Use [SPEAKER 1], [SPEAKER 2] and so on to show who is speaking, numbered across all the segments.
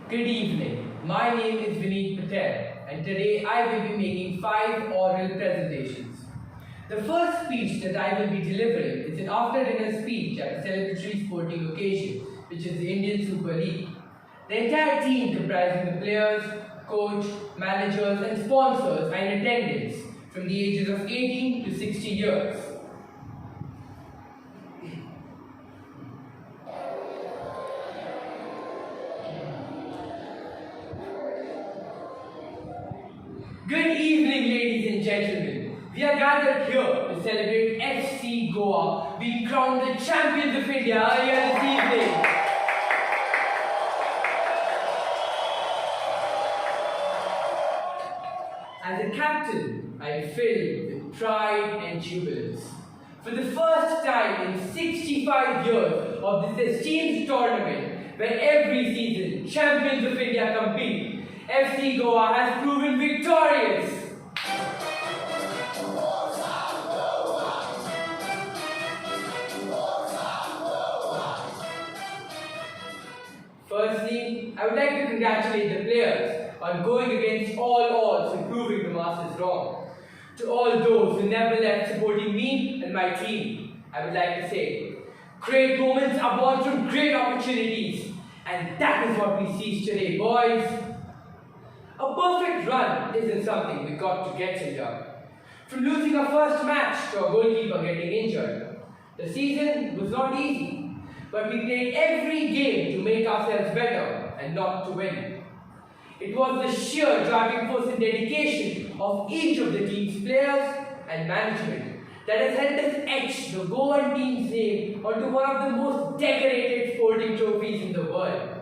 [SPEAKER 1] Good evening. My name is Vineet Patel, and today I will be making 5 oral presentations. The first speech that I will be delivering is an after-dinner speech at a celebratory sporting occasion, which is the Indian Super League. The entire team comprising the players, coach, managers and sponsors are in attendance from the ages of 18 to 60 years. Good evening, ladies and gentlemen. We are gathered here to celebrate FC Goa being crowned the champions of India earlier this evening. As a captain, I am filled with pride and jubilance. For the first time in 65 years of this esteemed tournament, where every season champions of India compete, FC Goa has proven victorious. Firstly, I would like to congratulate the players on going against all odds and proving the masses wrong. To all those who never left supporting me and my team, I would like to say, great moments are born from great opportunities, and that is what we see today, boys. A perfect run isn't something we got to get here. From losing our first match to our goalkeeper getting injured, the season was not easy, but we played every game to make ourselves better and not to win. It was the sheer driving force and dedication of each of the team's players and management that has helped us etch the Goan team's name onto one of the most decorated sporting trophies in the world.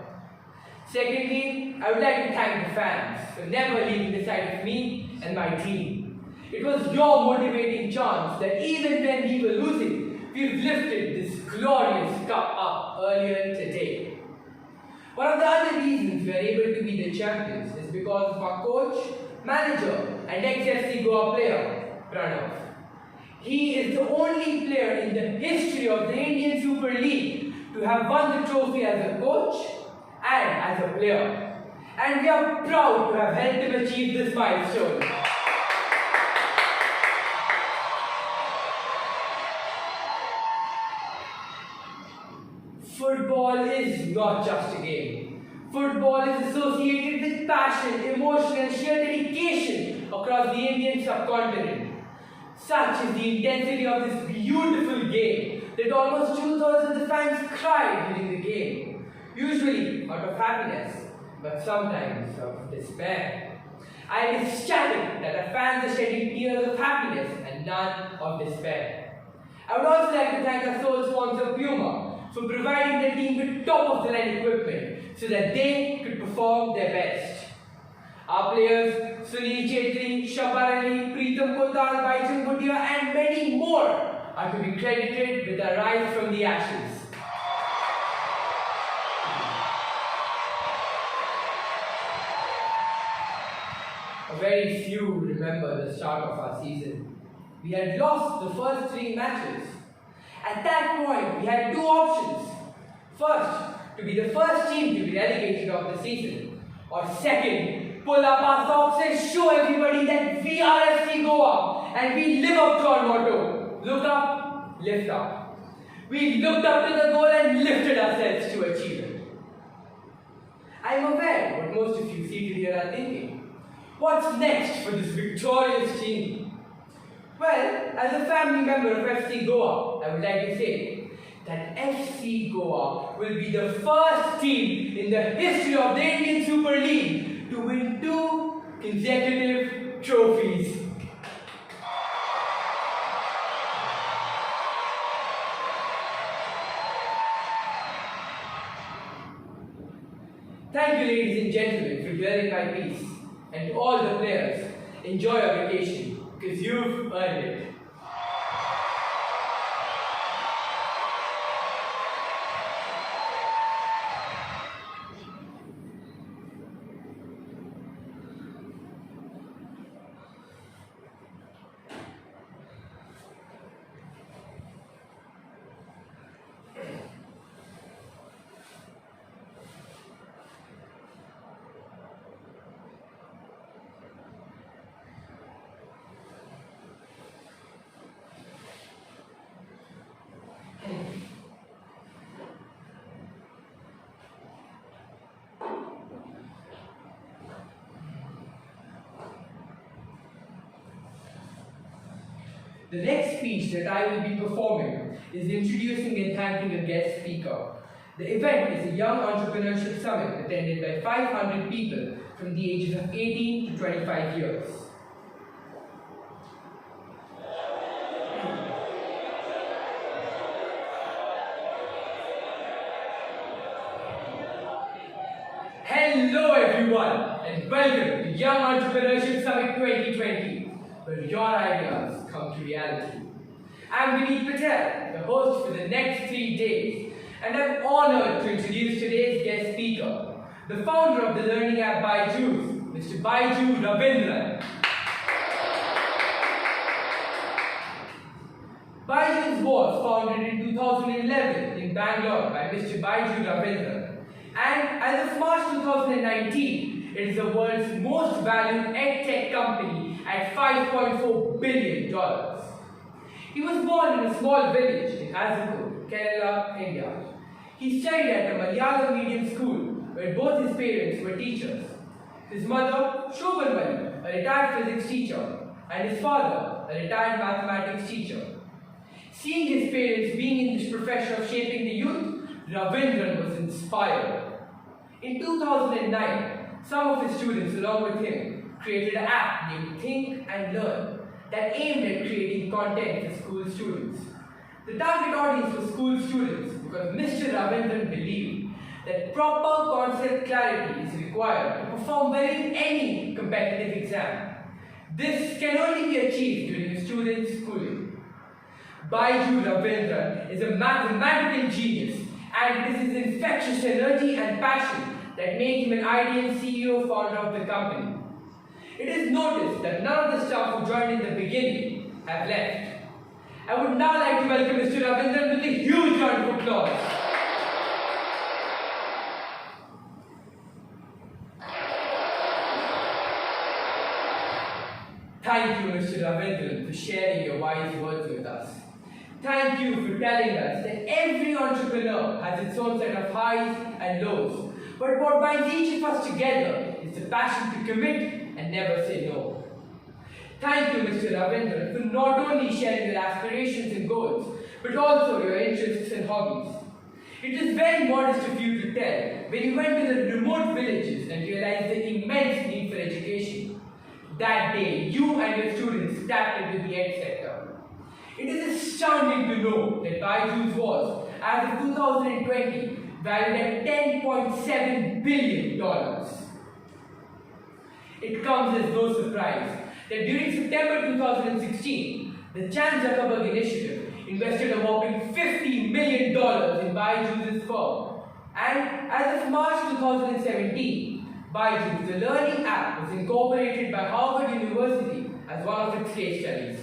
[SPEAKER 1] Secondly, I would like to thank the fans for never leaving the side of me and my team. It was your motivating chance that even when we were losing, we've lifted this glorious cup up earlier today. One of the other reasons we are able to be the champions is because of our coach, manager and ex-FC Goa player, Pranav. He is the only player in the history of the Indian Super League to have won the trophy as a coach and as a player. And we are proud to have helped him achieve this milestone. Football is not just a game. Football is associated with passion, emotion and sheer dedication across the Indian subcontinent. Such is the intensity of this beautiful game that almost 2/3 of the fans cried during the game, usually out of happiness, but sometimes of despair. I am ecstatic that our fans are shedding tears of happiness and none of despair. I would also like to thank our sole sponsor Puma for providing the team with top-of-the-line equipment so that they could perform their best. Our players Sunil Chetri, Shabar Ali, Preetam Kotal, Baichung Bhutia and many more are to be credited with a rise from the ashes. Very few remember the start of our season. We had lost the first 3 matches. At that point, we had 2 options. First, to be the first team to be relegated of the season. Or second, pull up our socks and show everybody that we are FC Goa and we live up to our motto. Look up, lift up. We looked up to the goal and lifted ourselves to achieve it. I am aware what most of you seated here are thinking. What's next for this victorious team? Well, as a family member of FC Goa, I would like to say that FC Goa will be the first team in the history of the Indian Super League to win 2 consecutive trophies. Thank you, ladies and gentlemen, for hearing my piece. And to all the players, enjoy your vacation, because you've earned it. The next speech that I will be performing is introducing and thanking a guest speaker. The event is a Young Entrepreneurship Summit attended by 500 people from the ages of 18 to 25 years. Hello everyone, and welcome to Young Entrepreneurship Summit 2020, where your ideas come to reality. I'm Vineet Patel, the host for the next 3 days, and I'm honored to introduce today's guest speaker, the founder of the learning app Byju's, Mr. Baiju Ravindran. Byju's was founded in 2011 in Bangalore by Mr. Baiju Ravindran. And as of March 2019, it is the world's most valued edtech company at $5.4 billion. He was born in a small village in Azapur, Kerala, India. He studied at a Malayalam medium school where both his parents were teachers. His mother, Shobhanmani, a retired physics teacher, and his father, a retired mathematics teacher. Seeing his parents being in this profession of shaping the youth, Ravindran was inspired. In 2009, some of his students along with him created an app named Think and Learn that aimed at creating content for school students. The target audience was school students because Mr. Ravindran believed that proper concept clarity is required to perform well in any competitive exam. This can only be achieved during a student's schooling. Baiju Ravindran is a mathematical genius, and it is his infectious energy and passion that made him an ideal CEO founder of the company. It is noticed that none of the staff who joined in the beginning have left. I would now like to welcome Mr. Ravindran with a huge round of applause. Thank you, Mr. Ravindran, for sharing your wise words with us. Thank you for telling us that every entrepreneur has its own set of highs and lows. But what binds each of us together is the passion to commit and never say no. Thank you, Mr. Ravindran, for not only sharing your aspirations and goals, but also your interests and hobbies. It is very modest of you to tell when you went to the remote villages and realized the immense need for education. That day, you and your students tapped into the ed sector. It is astounding to know that Byju's was, as of 2020, valued at $10.7 billion. It comes as no surprise that during September 2016, the Chan Zuckerberg Initiative invested a whopping $50 million in Byju's firm. And as of March 2017, Byju's, the learning app, was incorporated by Harvard University as one of its case studies.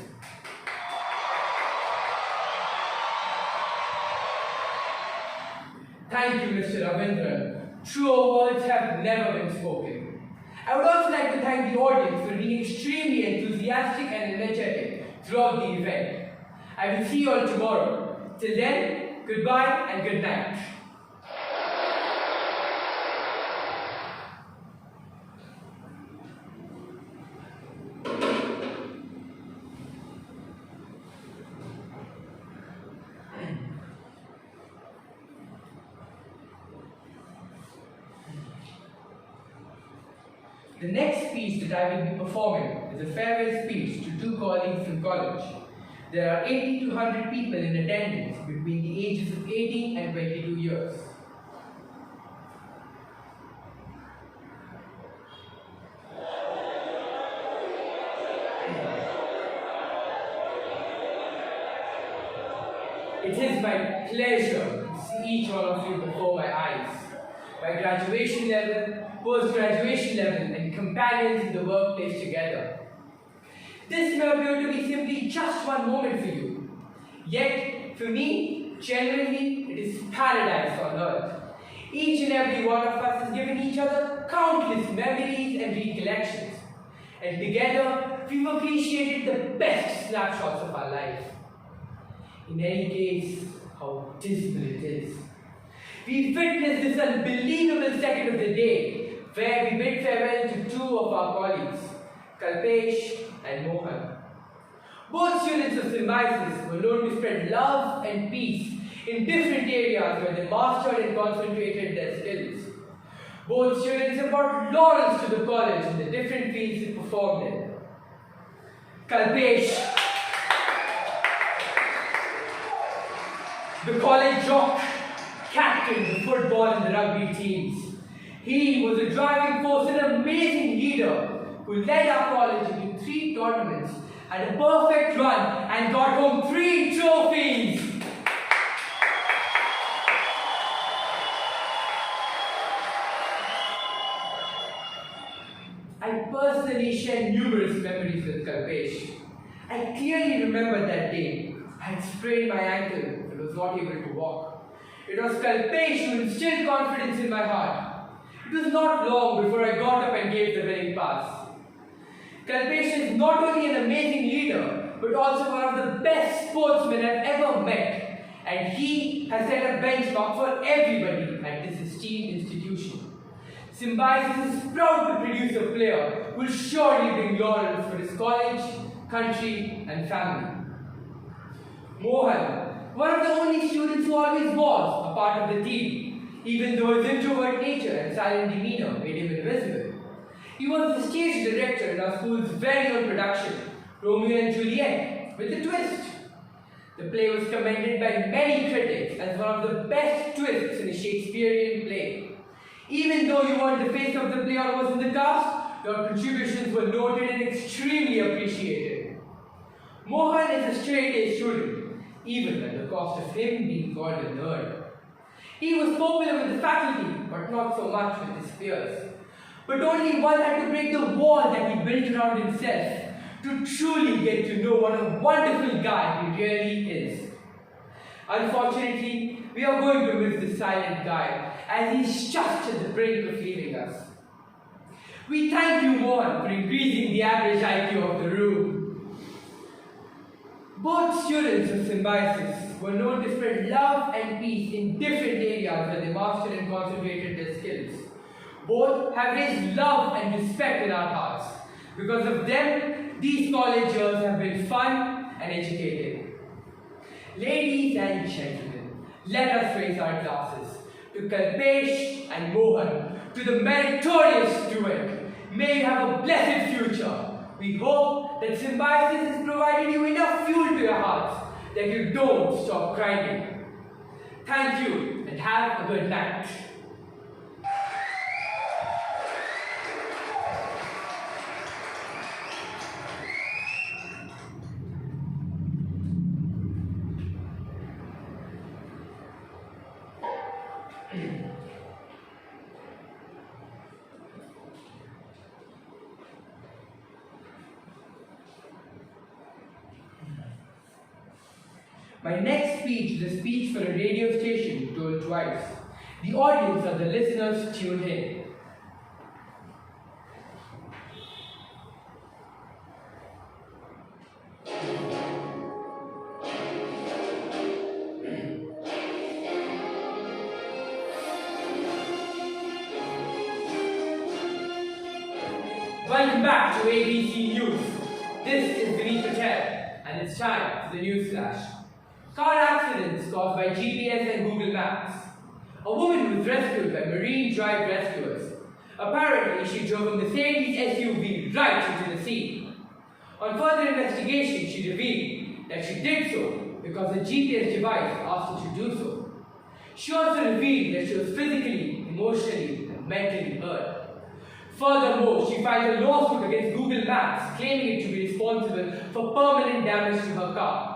[SPEAKER 1] Thank you, Mr. Ravindran. Truer words have never been spoken. I would also like to thank the audience for being extremely enthusiastic and energetic throughout the event. I will see you all tomorrow. Till then, goodbye and good night. The next speech that I will be performing is a farewell speech to 2 colleagues from college. There are 80 to 100 people in attendance between the ages of 18 and 22 years. It is my pleasure to see each one of you before my eyes. My graduation level, post-graduation level, and companions in the workplace together. This may appear to be simply just one moment for you. Yet, for me, genuinely, it is paradise on earth. Each and every one of us has given each other countless memories and recollections. And together, we've appreciated the best snapshots of our life. In any case, how dismal it is. We witnessed this unbelievable second of the day where we bid farewell to 2 of our colleagues, Kalpesh and Mohan. Both students of Symbiosis were known to spread love and peace in different areas where they mastered and concentrated their skills. Both students have brought laurels to the college in the different fields they performed in. Kalpesh, the college jock, captained the football and the rugby teams. He was a driving force and amazing leader who led our college into 3 tournaments, had a perfect run and got home 3 trophies. I personally share numerous memories with Kalpesh. I clearly remember that day. I had sprained my ankle and was not able to walk. It was Kalpesh who instilled confidence in my heart. It was not long before I got up and gave the winning pass. Kalpesh is not only an amazing leader, but also one of the best sportsmen I've ever met. And he has set a benchmark for everybody at this esteemed institution. Symbiosis is proud to produce a player who will surely bring laurels for his college, country, and family. Mohan, one of the only students who always was a part of the team, even though his introvert nature and silent demeanor made him invisible. He was the stage director in our school's very own production, Romeo and Juliet, with a twist. The play was commended by many critics as one of the best twists in a Shakespearean play. Even though you weren't the face of the play or was in the cast, your contributions were noted and extremely appreciated. Mohan is a straight-A student, even at the cost of him being called a nerd. He was popular with the faculty, but not so much with his peers. But only one had to break the wall that he built around himself to truly get to know what a wonderful guy he really is. Unfortunately, we are going to miss this silent guy as he's just at the brink of leaving us. We thank you, Mohan, for increasing the average IQ of the room. Both students of Symbiosis were known to spread love and peace in different areas where they mastered and concentrated their skills. Both have raised love and respect in our hearts. Because of them, these college years have been fun and educating. Ladies and gentlemen, let us raise our glasses to Kalpesh and Mohan, to the meritorious student. May you have a blessed future. We hope that Symbiosis has provided you enough fuel to your hearts that you don't stop grinding. Thank you and have a good night. My next speech is a speech for a radio station told twice. The audience are the listeners tuned in. Welcome back to ABC News. This is Vineet Patel, and it's time for the news flash. Car accidents caused by GPS and Google Maps. A woman was rescued by Marine Drive rescuers. Apparently, she drove a Mercedes SUV right into the sea. On further investigation, she revealed that she did so because the GPS device asked her to do so. She also revealed that she was physically, emotionally, and mentally hurt. Furthermore, she filed a lawsuit against Google Maps, claiming it to be responsible for permanent damage to her car.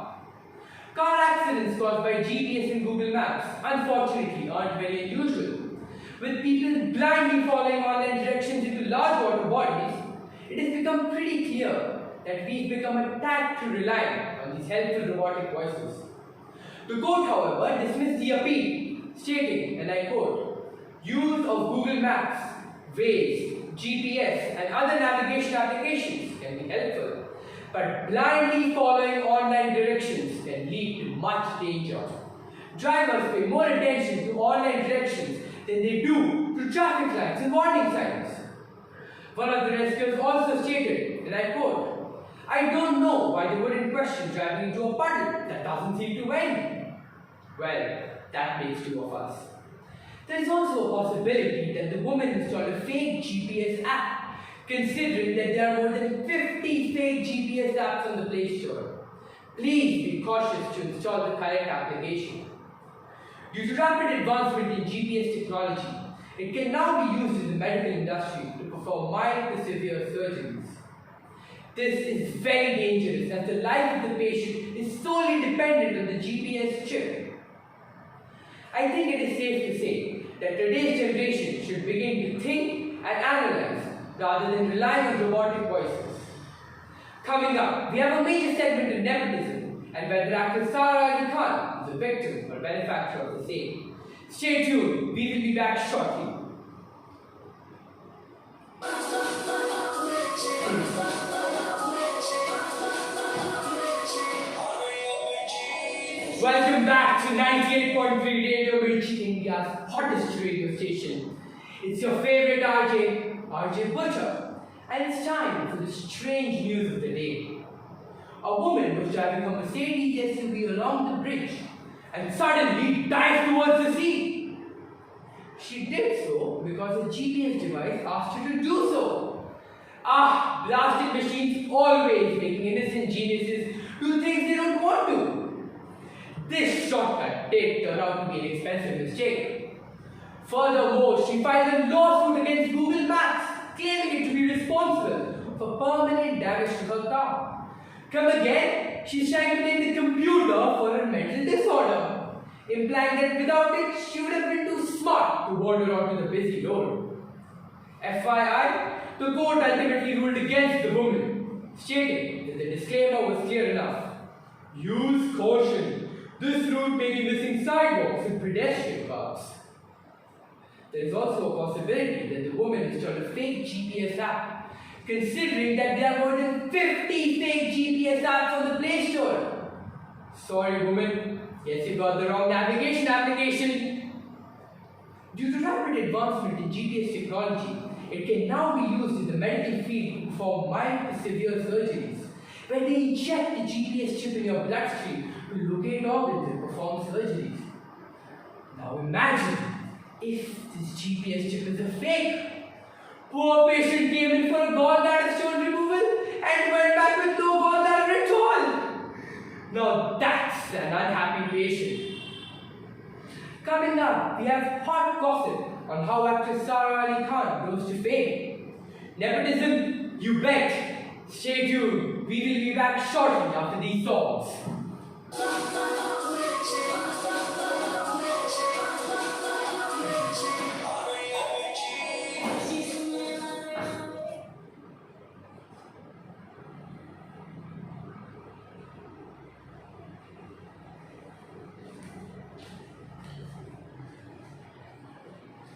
[SPEAKER 1] Car accidents caused by GPS and Google Maps, unfortunately, aren't very unusual. With people blindly following online directions into large water bodies, it has become pretty clear that we've become a tad too reliant on these helpful robotic voices. The court, however, dismissed the appeal, stating, and I quote, "Use of Google Maps, Waze, GPS, and other navigation applications can be helpful, but blindly following online directions can lead to much danger. Drivers pay more attention to online directions than they do to traffic lights and warning signs." One of the rescuers also stated, and I quote, I don't know why they wouldn't question driving into a puddle that doesn't seem to end. Well, that makes two of us. There is also a possibility that the woman installed a fake GPS app, considering that there are more than 50 fake GPS apps on the Play Store. Please be cautious to install the correct application. Due to rapid advancement in GPS technology, it can now be used in the medical industry to perform mild to severe surgeries. This is very dangerous as the life of the patient is solely dependent on the GPS chip. I think it is safe to say that today's generation should begin to think and analyze rather than rely on robotic voices. Coming up, we have a major segment of nepotism and whether actor Sara Ali Khan is a victim or benefactor of the same. Stay tuned, we will be back shortly. Welcome back to 98.3 Radio Mirchi, India's hottest radio station. It's your favorite RJ Butcher, and it's time for the strange news of the day. A woman was driving a Mercedes SUV along the bridge and suddenly dived towards the sea. She did so because a GPS device asked her to do so. Blasted machines always making innocent geniuses do things they don't want to. This shortcut did turn out to be an expensive mistake. Furthermore, she filed a lawsuit against Google Maps, claiming it to be responsible for permanent damage to her car. Come again, she's trying to blame the computer for her mental disorder, implying that without it, she would have been too smart to wander onto the busy road. FYI, the court ultimately ruled against the woman, stating that the disclaimer was clear enough. Use caution. This route may be missing sidewalks and pedestrian paths. There is also a possibility that the woman installed a fake GPS app, considering that there are more than 50 fake GPS apps on the Play Store. Sorry, woman. Guess you got the wrong navigation application. Due to rapid advancement in GPS technology, it can now be used in the medical field to perform mild to severe surgeries, where they inject the GPS chip in your bloodstream to locate organs and perform surgeries. Now imagine if this GPS chip is a fake. Poor patient came in for a gallbladder stone removal and went back with no gallbladder at all. Now that's an unhappy patient. Coming up, we have hot gossip on how actress Sara Ali Khan rose to fame. Nepotism? You bet. Stay tuned. We will be back shortly after these songs.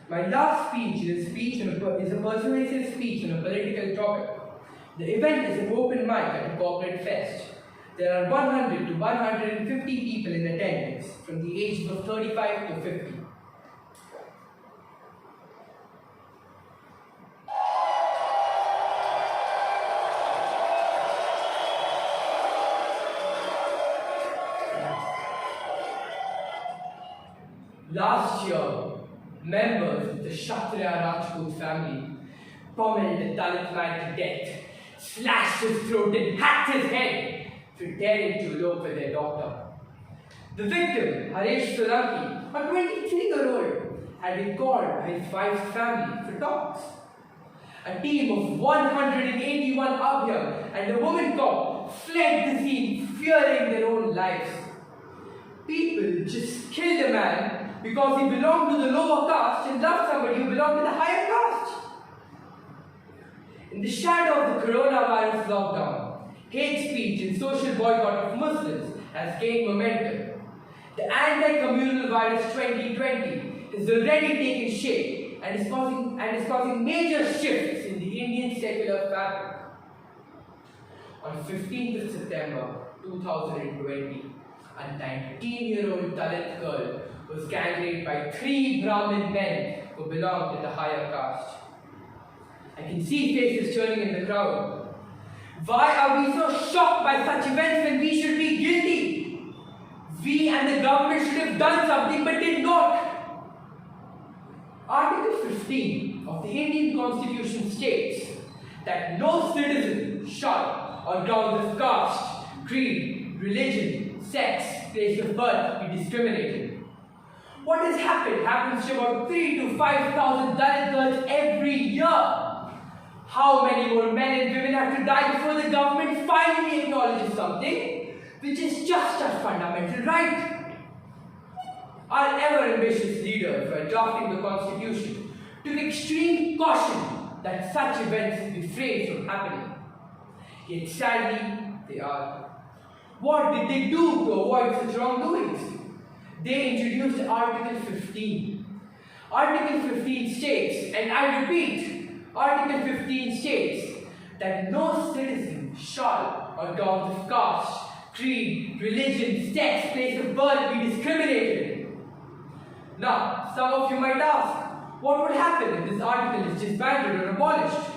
[SPEAKER 1] My last speech is a persuasive speech on a political topic. The event is an open mic at a corporate fest. There are 100 to 150 people in attendance from the ages of 35 to 50. Last year, members of the Kshatriya Rajput family pummeled the Dalit man to death, slashed his throat and hacked his head for daring to elope with their daughter. The victim, Haresh Solanki, a 23-year-old, had been called by his wife's family for talks. A team of 181 Abhyam and a woman cop fled the scene, fearing their own lives. People just killed a man because he belonged to the lower caste and loved somebody who belonged to the higher caste. In the shadow of the coronavirus lockdown, hate speech and social boycott of Muslims has gained momentum. The anti-communal virus 2020 has already taken shape and is causing major shifts in the Indian secular fabric. On 15th of September 2020, a 19-year-old Dalit girl was gang raped by 3 Brahmin men who belonged to the higher caste. I can see faces turning in the crowd. Why are we so shocked by such events when we should be guilty? We and the government should have done something but did not. Article 15 of the Indian Constitution states that no citizen shall, on grounds of caste, creed, religion, sex, place of birth, be discriminated. What has happened happens to about 3,000 to 5,000 Dalit girls every year. How many more men and women have to die before the government finally acknowledges something which is just a fundamental right? Our ever-ambitious leaders, while drafting the Constitution, took extreme caution that such events refrain from happening. Yet sadly, they are. What did they do to avoid such wrongdoings? They introduced Article 15. Article 15 states, and I repeat, Article 15 states that no citizen shall, on grounds of caste, creed, religion, sex, place of birth, be discriminated. Now, some of you might ask, what would happen if this article is disbanded or abolished?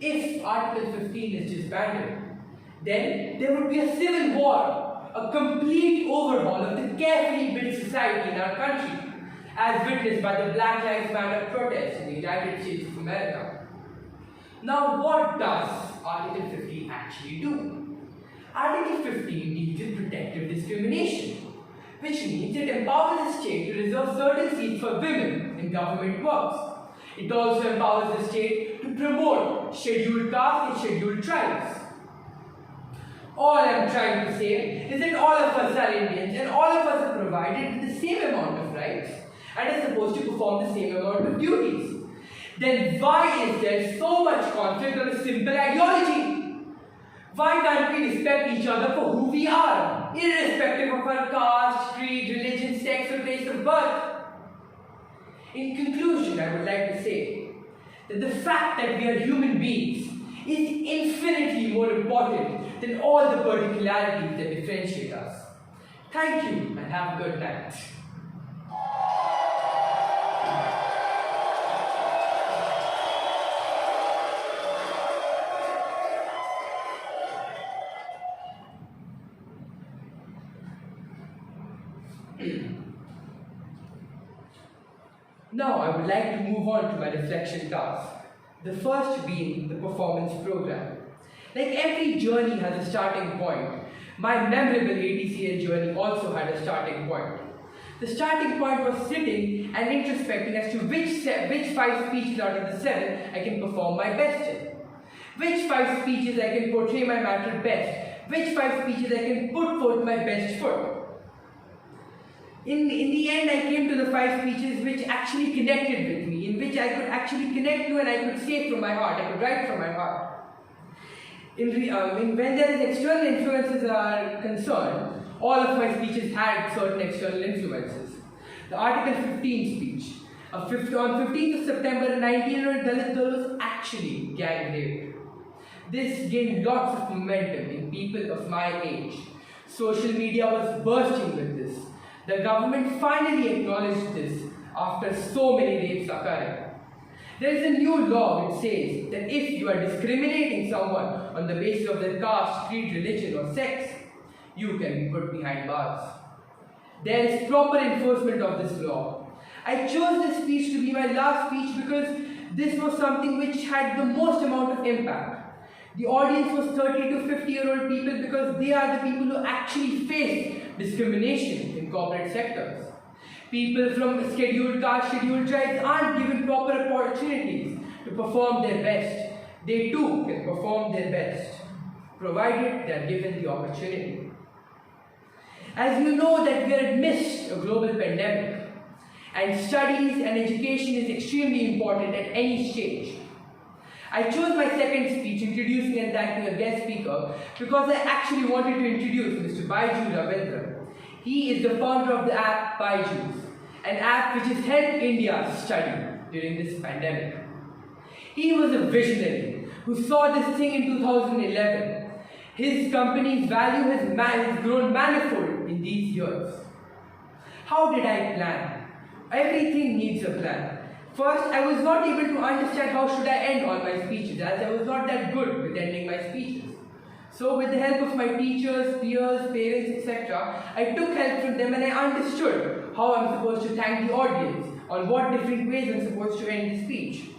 [SPEAKER 1] If Article 15 is disbanded, then there would be a civil war, a complete overhaul of the carefully built society in our country, as witnessed by the Black Lives Matter protests in the United States of America. Now, what does Article 15 actually do? Article 15 deals with protective discrimination, which means it empowers the state to reserve certain seats for women in government works. It also empowers the state to promote scheduled castes and scheduled tribes. All I am trying to say is that all of us are Indians and all of us are provided with the same amount of rights and are supposed to perform the same amount of duties. Then why is there so much conflict on a simple ideology? Why can't we respect each other for who we are, irrespective of our caste, creed, religion, sex, or place of birth? In conclusion, I would like to say that the fact that we are human beings is infinitely more important than all the particularities that differentiate us. Thank you and have a good night. Now I would like to move on to my reflection task, the first being the performance program. Like every journey has a starting point, my memorable ATCL journey also had a starting point. The starting point was sitting and introspecting as to which 5 speeches out of the 7 I can perform my best in. Which 5 speeches I can portray my matter best. Which 5 speeches I can put forth my best foot. In the end, I came to the 5 speeches which actually connected with me, in which I could actually connect to and I could say from my heart, I could write from my heart. When there is external influences are concerned, all of my speeches had certain external influences. The Article 15 speech. On 15th of September, a 19-year-old Dalit girl was actually gang raped. This gained lots of momentum in people of my age. Social media was bursting with this. The government finally acknowledged this after so many rapes occurring. There is a new law which says that if you are discriminating someone on the basis of their caste, creed, religion or sex, you can be put behind bars. There is proper enforcement of this law. I chose this speech to be my last speech because this was something which had the most amount of impact. The audience was 30 to 50-year-old people because they are the people who actually face discrimination in corporate sectors. People from scheduled castes, scheduled tribes aren't given proper opportunities to perform their best. They too can perform their best, provided they are given the opportunity. As you know that we are amidst a global pandemic, and studies and education is extremely important at any stage. I chose my second speech introducing and thanking a guest speaker because I actually wanted to introduce Mr. Baiju Ravindra. He is the founder of the app Baiju, an app which has helped India study during this pandemic. He was a visionary who saw this thing in 2011. His company's value has grown manifold in these years. How did I plan? Everything needs a plan. First, I was not able to understand how should I end all my speeches, as I was not that good with ending my speeches. So with the help of my teachers, peers, parents, etc., I took help from them and I understood how I'm supposed to thank the audience, on what different ways I'm supposed to end the speech.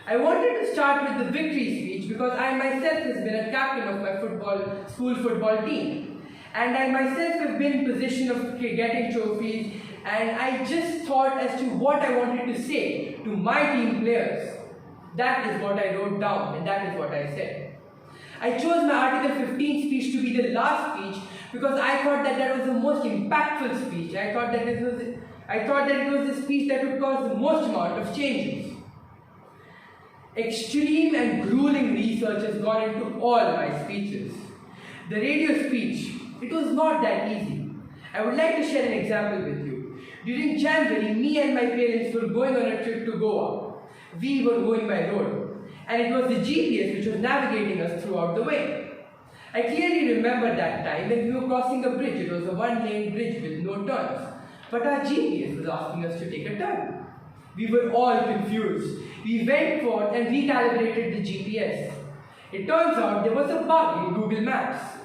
[SPEAKER 1] I wanted to start with the victory speech because I myself has been a captain of my school football team. And I myself have been in position of getting trophies, and I just thought as to what I wanted to say to my team players. That is what I wrote down and that is what I said. I chose my Article 15 speech to be the last speech because I thought that was the most impactful speech. I thought that it was the speech that would cause the most amount of changes. Extreme and grueling research has gone into all my speeches. The radio speech, it was not that easy. I would like to share an example with you. During January, me and my parents were going on a trip to Goa. We were going by road, and it was the GPS which was navigating us throughout the way. I clearly remember that time when we were crossing a bridge. It was a one-lane bridge with no turns, but our GPS was asking us to take a turn. We were all confused. We went forth and recalibrated the GPS. It turns out there was a bug in Google Maps.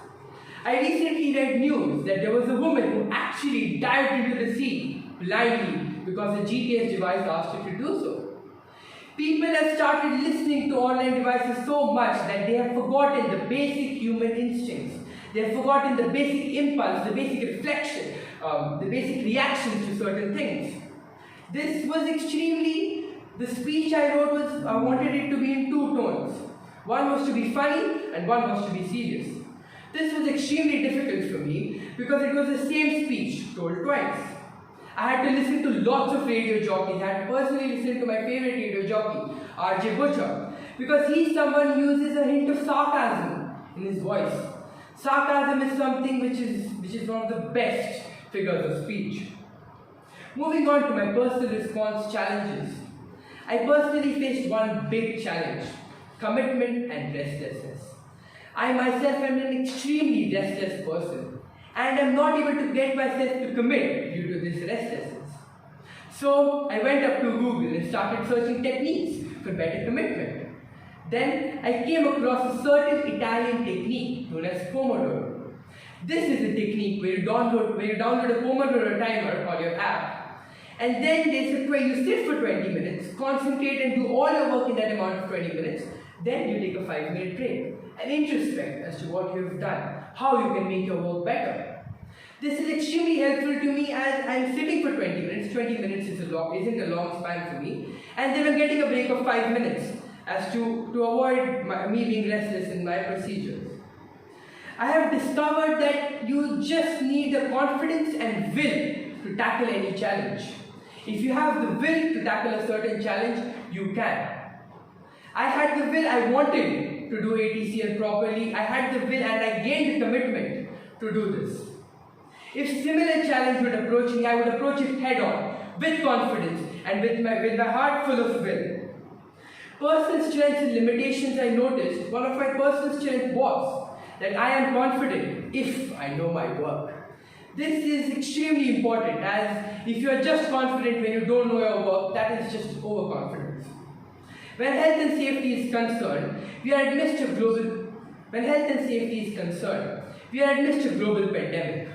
[SPEAKER 1] I recently read news that there was a woman who actually dived into the sea blindly because the GPS device asked her to do so. People have started listening to online devices so much that they have forgotten the basic human instincts. They have forgotten the basic impulse, the basic reflection, the basic reactions to certain things. This was the speech I wrote I wanted it to be in two tones. One was to be funny and one was to be serious. This was extremely difficult for me because it was the same speech told twice. I had to listen to lots of radio jockeys. I had to personally listen to my favorite radio jockey, R.J. Butcher, because he's someone who uses a hint of sarcasm in his voice. Sarcasm is something which is one of the best figures of speech. Moving on to my personal response challenges. I personally faced one big challenge: commitment and restlessness. I myself am an extremely restless person and am not able to get myself to commit due to this restlessness. So I went up to Google and started searching techniques for better commitment. Then I came across a certain Italian technique known as Pomodoro. This is a technique where you download a Pomodoro timer on your app, and then you sit for 20 minutes, concentrate and do all your work in that amount of 20 minutes, then you take a 5-minute break and introspect as to what you have done, how you can make your work better. This is extremely helpful to me as I am sitting for 20 minutes. 20 minutes isn't a long span for me, and then I'm getting a break of 5 minutes as to avoid me being restless in my procedures. I have discovered that you just need the confidence and will to tackle any challenge. If you have the will to tackle a certain challenge, you can. I had the will, I wanted to do ATCL properly. I had the will and I gained the commitment to do this. If similar challenge would approach me, I would approach it head on, with confidence and with my heart full of will. Personal strengths and limitations I noticed, one of my personal strengths was that I am confident if I know my work. This is extremely important, as if you are just confident when you don't know your work, that is just overconfidence. When health and safety is concerned, we are amidst a global pandemic.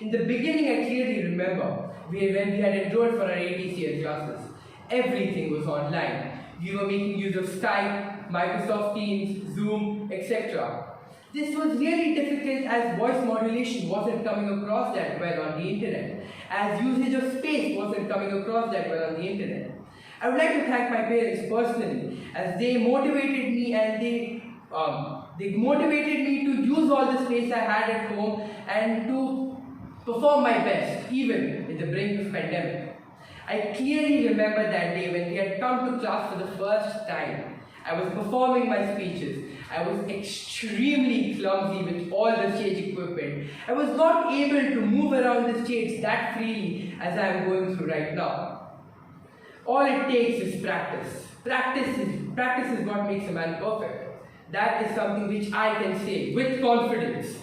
[SPEAKER 1] In the beginning, I clearly remember when we had enrolled for our ATCL classes, everything was online. We were making use of Skype, Microsoft Teams, Zoom, etc. This was really difficult as voice modulation wasn't coming across that well on the internet, as usage of space wasn't coming across that well on the internet. I would like to thank my parents personally, as they motivated me and they motivated me to use all the space I had at home and to perform my best, even in the brink of pandemic. I clearly remember that day when we had come to class for the first time. I was performing my speeches. I was extremely clumsy with all the stage equipment. I was not able to move around the stage that freely as I am going through right now. All it takes is practice. Practice is what makes a man perfect. That is something which I can say with confidence.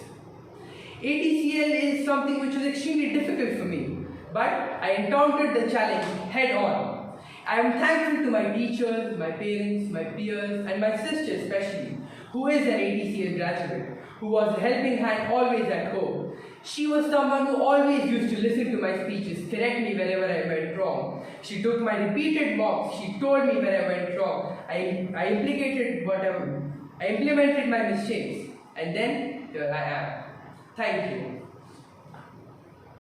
[SPEAKER 1] ATCL is something which was extremely difficult for me, but I encountered the challenge head on. I am thankful to my teachers, my parents, my peers, and my sister especially, who is an ATCL graduate, who was a helping hand always at home. She was someone who always used to listen to my speeches, correct me wherever I went wrong. She took my repeated mocks, she told me where I went wrong. I implemented my mistakes, and then here I am. Thank you.